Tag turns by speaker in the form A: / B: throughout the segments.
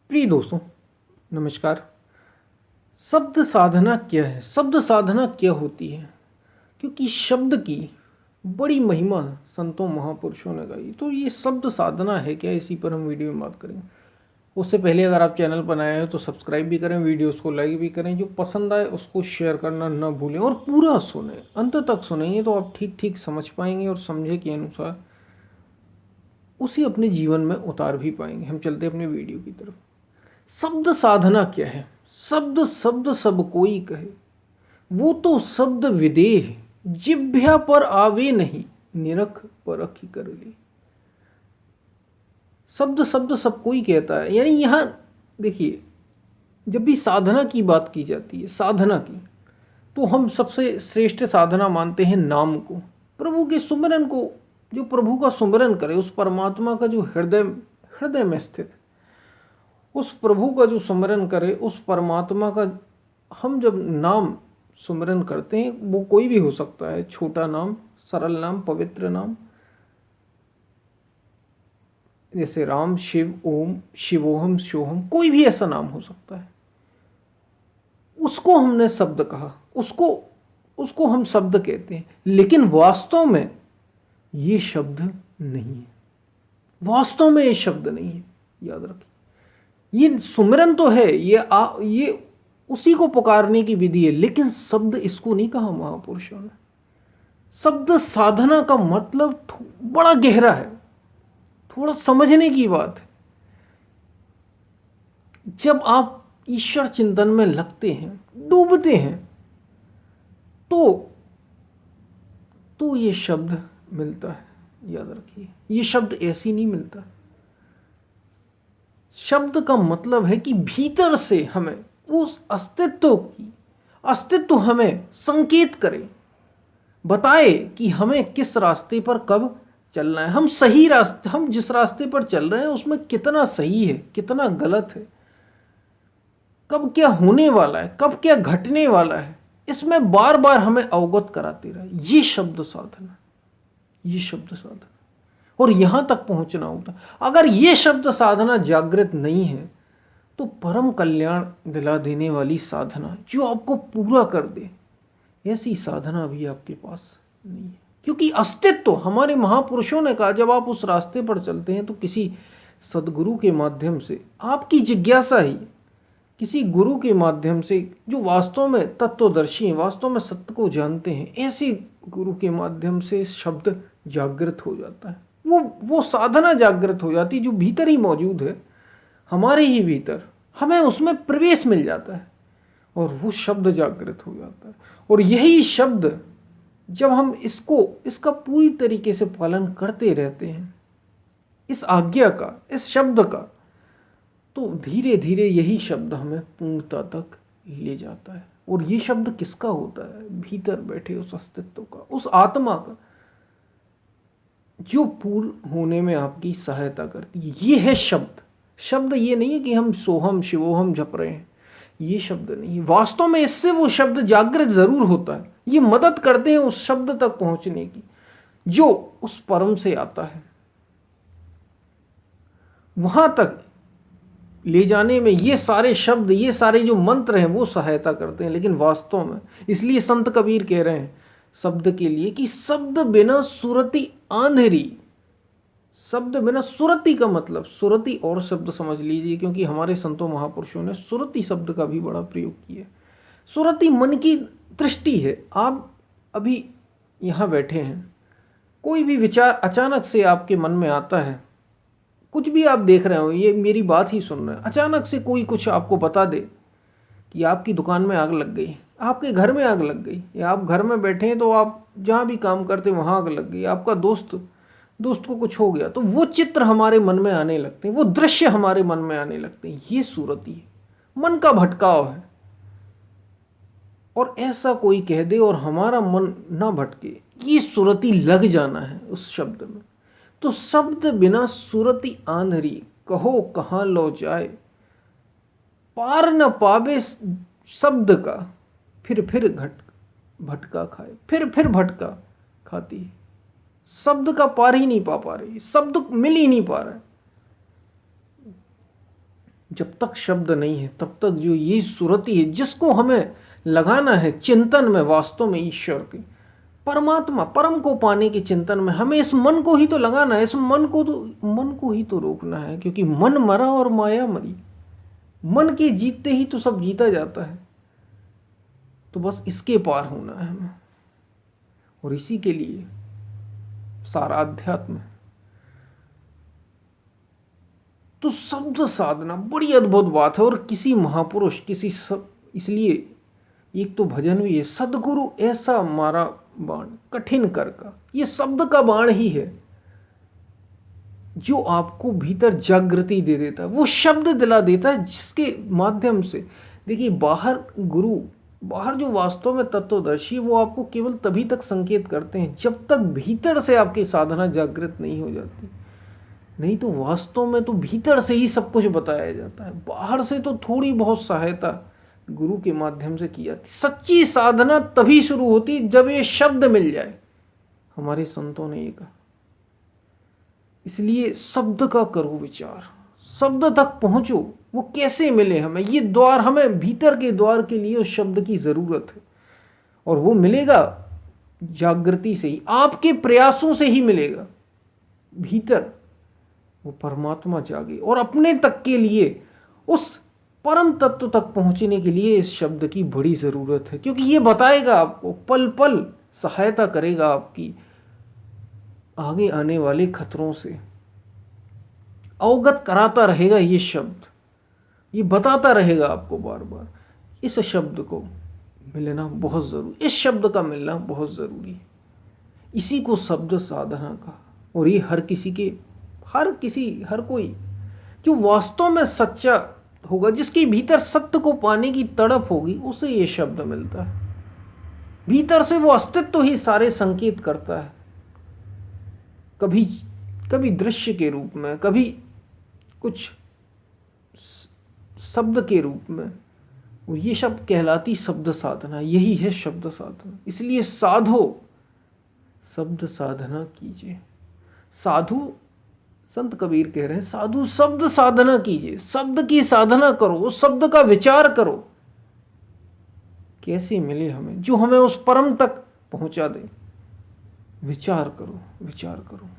A: प्रिय दोस्तों, नमस्कार। शब्द साधना क्या है? शब्द साधना क्या होती है? क्योंकि शब्द की बड़ी महिमा संतों महापुरुषों ने गाई। तो ये शब्द साधना है क्या, इसी पर हम वीडियो में बात करेंगे। उससे पहले अगर आप चैनल पर नए हैं तो सब्सक्राइब भी करें, वीडियोस को लाइक भी करें, जो पसंद आए उसको शेयर करना ना भूलें और पूरा सुने, अंत तक सुनेंगे तो आप ठीक ठीक समझ पाएंगे और समझे के अनुसार उसे अपने जीवन में उतार भी पाएंगे। हम चलते हैं अपने वीडियो की तरफ। शब्द साधना क्या है? शब्द शब्द सब कोई कहे, वो तो शब्द विदेह, जिभ्या पर आवे नहीं, निरख परख कर ले। शब्द शब्द सब कोई कहता है, यानी यहां देखिए, जब भी साधना की बात की जाती है, साधना की, तो हम सबसे श्रेष्ठ साधना मानते हैं नाम को, प्रभु के सुमिरन को। जो प्रभु का सुमिरन करे, उस परमात्मा का जो हृदय हृदय में स्थित, उस प्रभु का जो सुमिरन करे, उस परमात्मा का हम जब नाम सुमिरन करते हैं, वो कोई भी हो सकता है, छोटा नाम, सरल नाम, पवित्र नाम, जैसे राम, शिव, ओम, शिवोहम, शोहम, कोई भी ऐसा नाम हो सकता है। उसको हमने शब्द कहा, उसको उसको हम शब्द कहते हैं, लेकिन वास्तव में ये शब्द नहीं है। वास्तव में ये शब्द नहीं है, याद रखिए। ये सुमिरन तो है, ये उसी को पुकारने की विधि है, लेकिन शब्द इसको नहीं कहा महापुरुषों ने। शब्द साधना का मतलब बड़ा गहरा है, थोड़ा समझने की बात है। जब आप ईश्वर चिंतन में लगते हैं, डूबते हैं, तो ये शब्द मिलता है। याद रखिए, ये शब्द ऐसे नहीं मिलता। शब्द का मतलब है कि भीतर से हमें उस अस्तित्व हमें संकेत करे, बताए कि हमें किस रास्ते पर कब चलना है। हम सही रास्ते, हम जिस रास्ते पर चल रहे हैं उसमें कितना सही है, कितना गलत है, कब क्या होने वाला है, कब क्या घटने वाला है, इसमें बार बार हमें अवगत कराते रहे। ये शब्द साधना, ये शब्द साधना, और यहां तक पहुंचना होता। अगर ये शब्द साधना जागृत नहीं है, तो परम कल्याण दिला देने वाली साधना जो आपको पूरा कर दे, ऐसी साधना भी आपके पास नहीं है। क्योंकि अस्तित्व, हमारे महापुरुषों ने कहा, जब आप उस रास्ते पर चलते हैं तो किसी सदगुरु के माध्यम से, आपकी जिज्ञासा ही किसी गुरु के माध्यम से, जो वास्तव में तत्वदर्शी हैं, वास्तव में सत्य को जानते हैं, ऐसे गुरु के माध्यम से शब्द जागृत हो जाता है। वो साधना जागृत हो जाती, जो भीतर ही मौजूद है, हमारे ही भीतर, हमें उसमें प्रवेश मिल जाता है और वो शब्द जागृत हो जाता है। और यही शब्द, जब हम इसका पूरी तरीके से पालन करते रहते हैं, इस आज्ञा का, इस शब्द का, तो धीरे धीरे यही शब्द हमें पूर्णता तक ले जाता है। और ये शब्द किसका होता है? भीतर बैठे उस अस्तित्व का, उस आत्मा का, जो पूर्ण होने में आपकी सहायता करती है। ये है शब्द। शब्द ये नहीं है कि हम सोहम शिवोहम जप रहे हैं, ये शब्द नहीं। वास्तव में इससे वो शब्द जागृत जरूर होता है, ये मदद करते हैं उस शब्द तक पहुंचने की, जो उस परम से आता है। वहां तक ले जाने में ये सारे शब्द, ये सारे जो मंत्र हैं, वो सहायता करते हैं। लेकिन वास्तव में, इसलिए संत कबीर कह रहे हैं शब्द के लिए कि शब्द बिना सुरति आंधेरी। शब्द बिना, सुरति का मतलब, सुरति और शब्द समझ लीजिए, क्योंकि हमारे संतों महापुरुषों ने सुरति शब्द का भी बड़ा प्रयोग किया। सुरति मन की दृष्टि है। आप अभी यहाँ बैठे हैं, कोई भी विचार अचानक से आपके मन में आता है, कुछ भी आप देख रहे हो, ये मेरी बात ही सुन रहे हैं, अचानक से कोई कुछ आपको बता दे कि आपकी दुकान में आग लग गई, आपके घर में आग लग गई, या आप घर में बैठे हैं तो आप जहाँ भी काम करते हैं वहाँ आग लग गई, आपका दोस्त को कुछ हो गया, तो वो चित्र हमारे मन में आने लगते हैं, वो दृश्य हमारे मन में आने लगते हैं। ये सूरत है, मन का भटकाव है। और ऐसा कोई कह दे और हमारा मन ना भटके, ये सुरति लग जाना है उस शब्द में। तो शब्द बिना सुरति आंधरी, कहो कहाँ लो जाए, पार न पावे शब्द का, फिर भटका खाए, फिर भटका खाती है। शब्द का पार ही नहीं पा रही, शब्द मिल ही नहीं पा रहा है। जब तक शब्द नहीं है तब तक जो ये सुरति है जिसको हमें लगाना है चिंतन में, वास्तव में ईश्वर के, परमात्मा, परम को पाने के चिंतन में, हमें इस मन को ही तो लगाना है, इस मन को ही तो रोकना है, क्योंकि मन मरा और माया मरी। मन के जीतते ही तो सब जीता जाता है। तो बस इसके पार होना है हमें, और इसी के लिए सारा अध्यात्म है। तो शब्द साधना बड़ी अद्भुत बात है। और किसी महापुरुष, इसलिए एक तो भजन भी है, सदगुरु ऐसा मारा बाण कठिन कर का, ये शब्द का बाण ही है जो आपको भीतर जागृति दे देता है, वो शब्द दिला देता है जिसके माध्यम से, देखिए बाहर गुरु, बाहर जो वास्तव में तत्वदर्शी, वो आपको केवल तभी तक संकेत करते हैं जब तक भीतर से आपकी साधना जागृत नहीं हो जाती। नहीं तो वास्तव में तो भीतर से ही सब कुछ बताया जाता है, बाहर से तो थोड़ी बहुत सहायता गुरु के माध्यम से की जाती। सच्ची साधना तभी शुरू होती जब ये शब्द मिल जाए, हमारे संतों ने ये कहा। इसलिए शब्द का करो विचार, शब्द तक पहुंचो, वो कैसे मिले हमें, ये द्वार, हमें भीतर के द्वार के लिए उस शब्द की जरूरत है, और वो मिलेगा जागृति से ही, आपके प्रयासों से ही मिलेगा। भीतर वो परमात्मा जागे, और अपने तक के लिए, उस परम तत्व तक पहुंचने के लिए इस शब्द की बड़ी जरूरत है, क्योंकि ये बताएगा आपको, पल पल सहायता करेगा आपकी आगे आने वाले खतरों से, अवगत कराता रहेगा ये शब्द, ये बताता रहेगा आपको बार बार। इस शब्द को मिलना बहुत जरूरी, इस शब्द का मिलना बहुत जरूरी है। इसी को शब्द साधना का, और ये हर कोई जो वास्तव में सच्चा होगा, जिसके भीतर सत्य को पाने की तड़प होगी, उसे ये शब्द मिलता है। भीतर से वो अस्तित्व ही सारे संकेत करता है, कभी दृश्य के रूप में, कभी कुछ शब्द के रूप में। और ये शब्द कहलाती शब्द साधना, यही है शब्द साधना। इसलिए साधो, शब्द साधना कीजिए। साधु, संत कबीर कह रहे हैं, साधु शब्द साधना कीजिए, शब्द की साधना करो, उस शब्द का विचार करो, कैसे मिले हमें, जो हमें उस परम तक पहुंचा दे। विचार करो, विचार करो।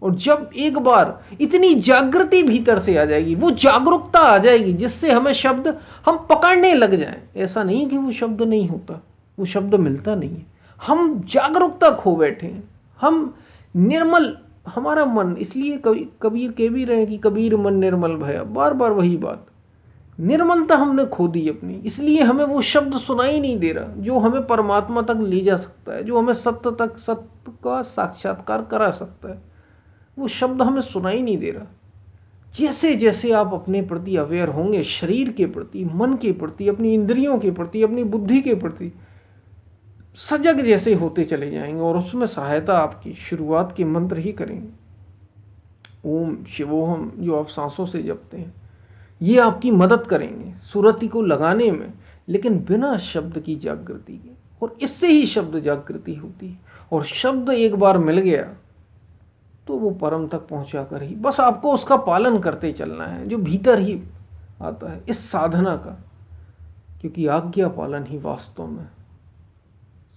A: और जब एक बार इतनी जागृति भीतर से आ जाएगी, वो जागरूकता आ जाएगी जिससे हमें शब्द, हम पकड़ने लग जाएं। ऐसा नहीं कि वो शब्द नहीं होता, वो शब्द मिलता नहीं है, हम जागरूकता खो बैठे हैं, हम निर्मल, हमारा मन, इसलिए कबीर कह भी रहे कि कबीर मन निर्मल भया, बार बार वही बात, निर्मलता हमने खो दी अपनी। इसलिए हमें वो शब्द सुनाई नहीं दे रहा जो हमें परमात्मा तक ले जा सकता है, जो हमें सत्य तक, सत्य का साक्षात्कार करा सकता है, वो शब्द हमें सुनाई नहीं दे रहा। जैसे जैसे आप अपने प्रति अवेयर होंगे, शरीर के प्रति, मन के प्रति, अपनी इंद्रियों के प्रति, अपनी बुद्धि के प्रति सजग जैसे होते चले जाएंगे, और उसमें सहायता आपकी शुरुआत के मंत्र ही करेंगे। ओम शिवोहम जो आप सांसों से जपते हैं, ये आपकी मदद करेंगे सुरति को लगाने में, लेकिन बिना शब्द की जागृति के। और इससे ही शब्द जागृति होती है, और शब्द एक बार मिल गया तो वो परम तक पहुंचा कर ही, बस आपको उसका पालन करते चलना है, जो भीतर ही आता है इस साधना का। क्योंकि आज्ञा पालन ही वास्तव में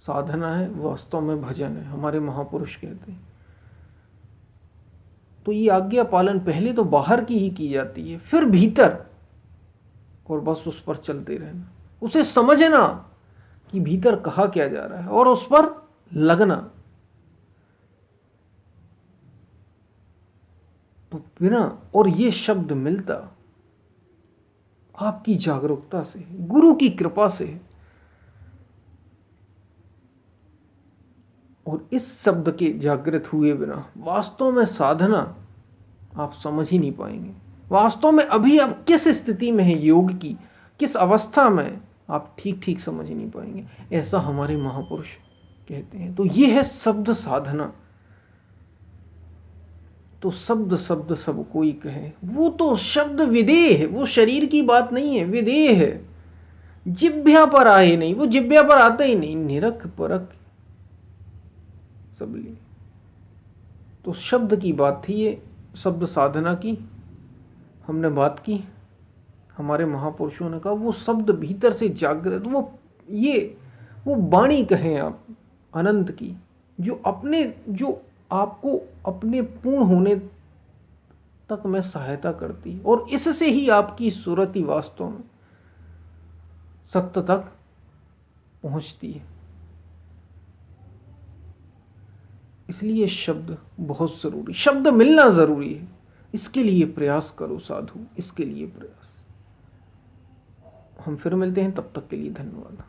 A: साधना है, वास्तव में भजन है, हमारे महापुरुष कहते हैं। तो ये आज्ञा पालन पहले तो बाहर की ही की जाती है, फिर भीतर, और बस उस पर चलते रहना, उसे समझना कि भीतर कहा क्या जा रहा है, और उस पर लगना। तो बिना, और ये शब्द मिलता आपकी जागरूकता से, गुरु की कृपा से। और इस शब्द के जागृत हुए बिना वास्तव में साधना आप समझ ही नहीं पाएंगे। वास्तव में अभी आप किस स्थिति में है योग की, किस अवस्था में, आप ठीक ठीक समझ ही नहीं पाएंगे, ऐसा हमारे महापुरुष कहते हैं। तो ये है शब्द साधना। तो शब्द शब्द सब कोई कहे, वो तो शब्द विदेह है, वो शरीर की बात नहीं है, विदेह है, जिभ्या पर आए नहीं, वो जिभ्या पर आता ही नहीं, निरख परख सब लिए। तो शब्द की बात थी, ये शब्द साधना की हमने बात की। हमारे महापुरुषों ने कहा वो शब्द भीतर से जागृत, वो वाणी कहें आप अनंत की, जो आपको अपने पूर्ण होने तक में सहायता करती है, और इससे ही आपकी सुरति वास्तव में सत्य तक पहुंचती है। इसलिए शब्द बहुत जरूरी, शब्द मिलना जरूरी है। इसके लिए प्रयास करो साधु, इसके लिए प्रयास। हम फिर मिलते हैं, तब तक के लिए धन्यवाद।